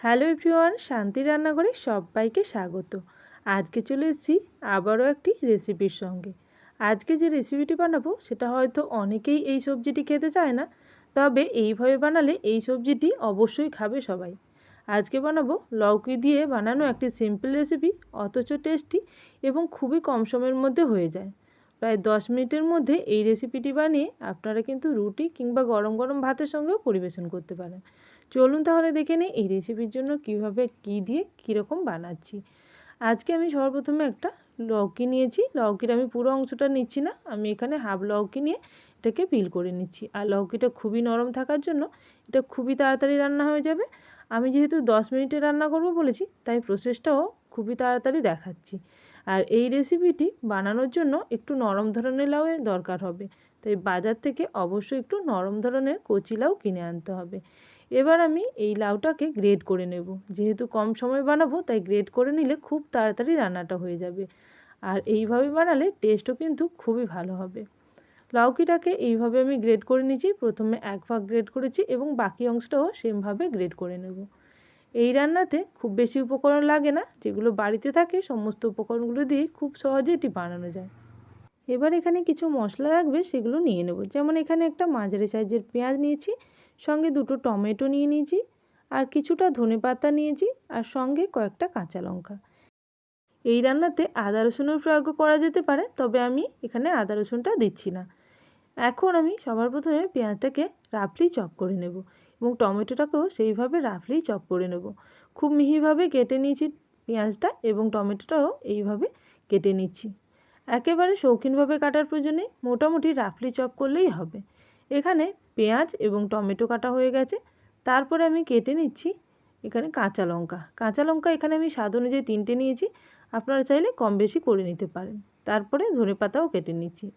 Hello everyone, শান্তি রান্নাঘরে সবাইকে স্বাগত। আজকে চলে এসেছি আবারও একটি রেসিপির সঙ্গে। আজকে যে রেসিপিটি বানাবো সেটা হয়তো অনেকেই এই সবজিটি খেতে চায় না, তবে এইভাবে বানালে এই সবজিটি অবশ্যই খাবে সবাই। আজকে বানাবো লৌকি দিয়ে বানানো একটি সিম্পল রেসিপি, অথচ টেস্টি এবং খুবই কম সময়ের মধ্যে হয়ে যায়। প্রায় 10 মিনিটের মধ্যে এই রেসিপিটি বানিয়ে আপনারা কিন্তু রুটি কিংবা গরম গরম ভাতের সঙ্গেও পরিবেশন করতে পারেন। চলুন তাহলে দেখে নিই এই রেসিপির জন্য কীভাবে কী দিয়ে কীরকম বানাচ্ছি। আজকে আমি সর্বপ্রথমে একটা লৌকি নিয়েছি। লৌকির আমি পুরো অংশটা নিচ্ছি না, আমি এখানে হাফ লৌকি নিয়ে এটাকে পিল করে নিচ্ছি। আর লৌকিটা খুবই নরম থাকার জন্য এটা খুবই তাড়াতাড়ি রান্না হয়ে যাবে। আমি যেহেতু 10 মিনিটে রান্না করব বলেছি, তাই প্রসেসটাও খুবই তাড়াতাড়ি দেখাচ্ছি। আর এই রেসিপিটি বানানোর জন্য একটু নরম ধরনের লাউয়ের দরকার হবে, তাই বাজার থেকে অবশ্যই একটু নরম ধরনের কচি লাউ কিনে আনতে হবে। এবার আমি এই লাউটাকে গ্রেট করে নেব। যেহেতু কম সময় বানাবো, তাই গ্রেট করে নিলে খুব তাড়াতাড়ি রান্নাটা হয়ে যাবে। আর এইভাবে বানালে টেস্টও কিন্তু খুবই ভালো হবে। লৌকিটাকে এইভাবে আমি গ্রেট করে নিয়েছি। প্রথমে এক ভাগ গ্রেট করেছি এবং বাকি অংশটাও সেমভাবে গ্রেট করে নেব। এই রান্নাতে খুব বেশি উপকরণ লাগে না, যেগুলো বাড়িতে থাকে সমস্ত উপকরণগুলো দিয়ে খুব সহজে এটি বানানো যায়। এবার এখানে কিছু মশলা লাগবে, সেগুলো নিয়ে নেব। যেমন এখানে একটা মাঝারি সাইজের পেঁয়াজ নিয়েছি, সঙ্গে দুটো টমেটো নিয়ে নিয়েছি, আর কিছুটা ধনেপাতা নিয়েছি, আর সঙ্গে কয়েকটা কাঁচা লঙ্কা। এই রান্নাতে আদা রসুনের প্রয়োগ করা যেতে পারে, তবে আমি এখানে আদা রসুনটা দিচ্ছি না। এখন আমি সবার প্রথমে পেঁয়াজটাকে রাফলি চপ করে নেব এবং টমেটোটাকেও সেইভাবে রাফলি চপ করে নেব। খুব মিহিভাবে কেটে নিয়েছি পেঁয়াজটা এবং টমেটোটাও এইভাবে কেটে নিচ্ছি। একেবারে শৌখিনভাবে কাটার প্রয়োজনে মোটামুটি রাফলি চপ করলেই হবে। এখানে পেঁয়াজ এবং টমেটো কাটা হয়ে গেছে। তারপরে আমি কেটে নিচ্ছি এখানে কাঁচা লঙ্কা। কাঁচা লঙ্কা এখানে আমি স্বাদ অনুযায়ী 3টে নিয়েছি, আপনারা চাইলে কম বেশি করে নিতে পারেন। তারপরে ধনেপাতাও কেটে নিচ্ছি।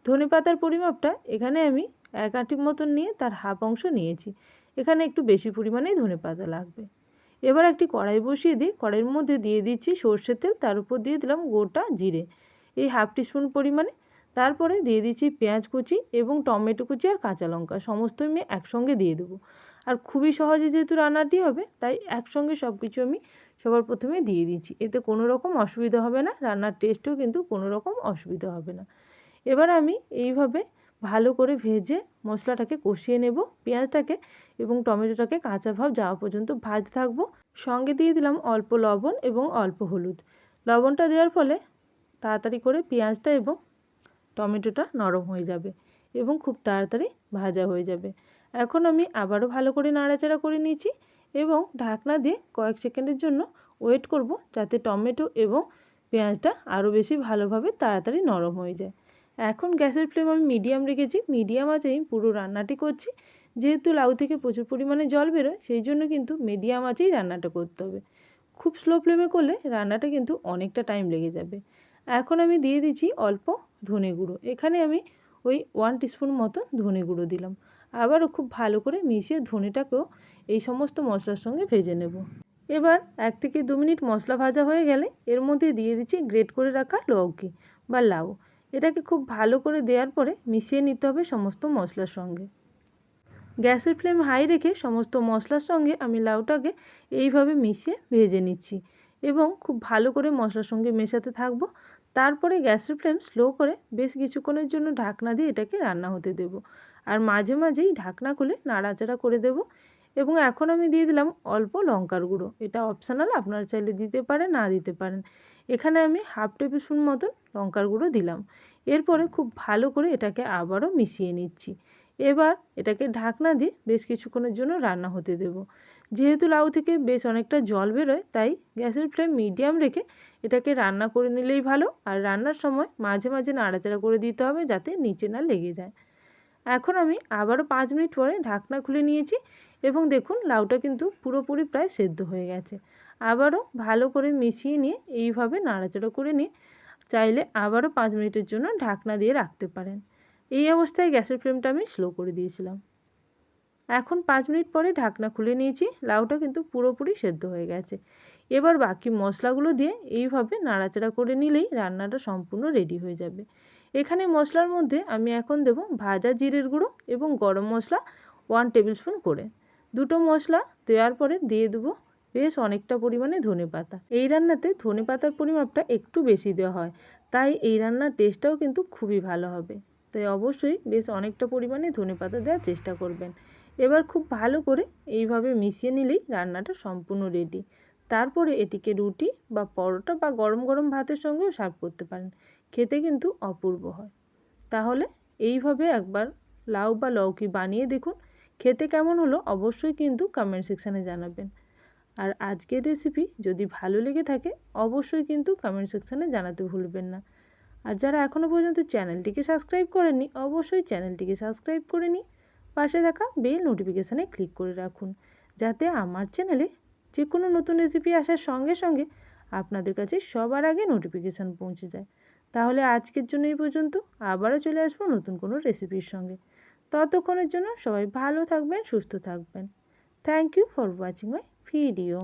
ধনেপাতার পরিমাপটা এখানে আমি 1 আঁটি মতন নিয়ে তার হাফ অংশ নিয়েছি। এখানে একটু বেশি পরিমাণেই ধনেপাতা লাগবে। এবার একটি কড়াই বসিয়ে দিই, কড়াইয়ের মধ্যে দিয়ে দিচ্ছি সর্ষের তেল, তার উপর দিয়ে দিলাম গোটা জিরে এই হাফ টিস্পুন পরিমাণে। তারপরে দিয়ে দিচ্ছি পেঁয়াজ কুচি এবং টমেটো কুচি আর কাঁচা লঙ্কা, সমস্ত আমি একসঙ্গে দিয়ে দেবো। আর খুবই সহজে যেহেতু রান্নাটি হবে, তাই একসঙ্গে সব কিছু আমি সবার প্রথমে দিয়ে দিচ্ছি। এতে কোনো রকম অসুবিধা হবে না, রান্নার টেস্টেও কিন্তু কোনো রকম অসুবিধা হবে না। এবার আমি এইভাবে ভালো করে ভেজে মশলাটাকে কষিয়ে নেব। পেঁয়াজটাকে এবং টমেটোটাকে কাঁচা ভাব যাওয়া পর্যন্ত ভাজতে থাকবো। সঙ্গে দিয়ে দিলাম অল্প লবণ এবং অল্প হলুদ। লবণটা দেওয়ার ফলে তাড়াতাড়ি করে পেঁয়াজটা এবং টমেটোটা নরম হয়ে যাবে এবং খুব তাড়াতাড়ি ভাজা হয়ে যাবে। এখন আমি আবারও ভালো করে নাড়াচাড়া করে নিয়েছি এবং ঢাকনা দিয়ে কয়েক সেকেন্ডের জন্য ওয়েট করব, যাতে টমেটো এবং পেঁয়াজটা আরও বেশি ভালোভাবে তাড়াতাড়ি নরম হয়ে যায়। এখন গ্যাসের ফ্লেম আমি মিডিয়াম রেখেছি। মিডিয়াম আঁচেই পুরো রান্নাটি করছি। যেহেতু লাউ থেকে প্রচুর পরিমাণে জল বেরোয়, সেই জন্য কিন্তু মিডিয়াম আঁচেই রান্নাটা করতে হবে। খুব স্লো ফ্লেমে করলে রান্নাটা কিন্তু অনেকটা টাইম লেগে যাবে। এখন আমি দিয়ে দিচ্ছি অল্প ধনে গুঁড়ো। এখানে আমি ওই 1 টিস্পুন মতো ধনে গুঁড়ো দিলাম। আবারও খুব ভালো করে মিশিয়ে ধনেটাকেও এই সমস্ত মশলার সঙ্গে ভেজে নেব। এবার 1 থেকে 2 মিনিট মশলা ভাজা হয়ে গেলে এর মধ্যে দিয়ে দিচ্ছি গ্রেট করে রাখা লৌকি বা লাউ। এটাকে খুব ভালো করে দেওয়ার পরে মিশিয়ে নিতে হবে সমস্ত মশলার সঙ্গে। গ্যাসের ফ্লেম হাই রেখে সমস্ত মশলার সঙ্গে আমি লাউটাকে এইভাবে মিশিয়ে ভেজে নিচ্ছি এবং খুব ভালো করে মশলার সঙ্গে মেশাতে থাকবো। তারপরে গ্যাসের ফ্লেম স্লো করে বেশ কিছুক্ষণের জন্য ঢাকনা দিয়ে এটাকে রান্না হতে দেব। আর মাঝে মাঝেই ঢাকনা খুলে নাড়াচাড়া করে দেব। এবং এখন আমি দিয়ে দিলাম অল্প লঙ্কার গুঁড়ো। এটা অপশনাল, আপনারা চাইলে দিতে পারেন, না দিতে পারেন। এখানে আমি হাফ টেবিল স্পুন মতন লঙ্কার গুঁড়ো দিলাম। এরপরে খুব ভালো করে এটাকে আবারও মিশিয়ে নিচ্ছি। এবার এটাকে ঢাকনা দিয়ে বেশ কিছুক্ষণের জন্য রান্না হতে দেব। যেহেতু লাউ থেকে বেশ অনেকটা জল বেরোয়, তাই গ্যাসের ফ্লেম মিডিয়াম রেখে এটাকে রান্না করে নিলেই ভালো। আর রান্নার সময় মাঝে মাঝে নাড়াচাড়া করে দিতে হবে, যাতে নিচে না লেগে যায়। এখন আমি আবারও 5 মিনিট পরে ঢাকনা খুলে নিয়েছি এবং দেখুন লাউটা কিন্তু পুরোপুরি প্রায় সেদ্ধ হয়ে গেছে। আবারও ভালো করে মিশিয়ে নিয়ে এইভাবে নাড়াচাড়া করে নিয়ে চাইলে আবারও 5 মিনিটের জন্য ঢাকনা দিয়ে রাখতে পারেন। এই অবস্থায় গ্যাসের ফ্লেমটা আমি স্লো করে দিয়েছিলাম। এখন 5 মিনিট পরে ঢাকনা খুলে নিয়েছি, লাউটা কিন্তু পুরোপুরি সেদ্ধ হয়ে গেছে। এবার বাকি মশলাগুলো দিয়ে এইভাবে নাড়াচাড়া করে নিলেই রান্নাটা সম্পূর্ণ রেডি হয়ে যাবে। এখানে মশলার মধ্যে আমি এখন দেব ভাজা জিরের গুঁড়ো এবং গরম মশলা 1 টেবিল স্পুন করে। দুটো মশলা দেওয়ার পরে দিয়ে দেবো বেশ অনেকটা পরিমাণে ধনেপাতা। এই রান্নাতে ধনেপাতার পরিমাপটা একটু বেশি দেওয়া হয়, তাই এই রান্নার টেস্টটাও কিন্তু খুবই ভালো হবে। তাই অবশ্যই বেশ অনেকটা পরিমাণে ধনেপাতা দেওয়ার চেষ্টা করবেন। এবার খুব ভালো করে এইভাবে মিশিয়ে নিলেই রান্নাটা সম্পূর্ণ রেডি। তারপরে এটিকে রুটি বা পরোটা বা গরম গরম ভাতের সঙ্গেও সার্ভ করতে পারেন। খেতে কিন্তু অপূর্ব হয়। তাহলে এইভাবে একবার লাউ বা লৌকি বানিয়ে দেখুন, খেতে কেমন হলো অবশ্যই কিন্তু কমেন্ট সেকশানে জানাবেন। আর আজকের রেসিপি যদি ভালো লেগে থাকে অবশ্যই কিন্তু কমেন্ট সেকশানে জানাতে ভুলবেন না। আর যারা এখনও পর্যন্ত চ্যানেলটিকে সাবস্ক্রাইব করেননি অবশ্যই চ্যানেলটিকে সাবস্ক্রাইব করে নিই, পাশে থাকা বেল নোটিফিকেশানে ক্লিক করে রাখুন, যাতে আমার চ্যানেলে যে কোনো নতুন রেসিপি আসার সঙ্গে সঙ্গে আপনাদের কাছে সবার আগে নোটিফিকেশান পৌঁছে যায়। তাহলে আজকের জন্য এই পর্যন্ত, আবারও চলে আসবো নতুন কোনো রেসিপির সঙ্গে। ততক্ষণের জন্য সবাই ভালো থাকবেন, সুস্থ থাকবেন। Thank you for watching my video.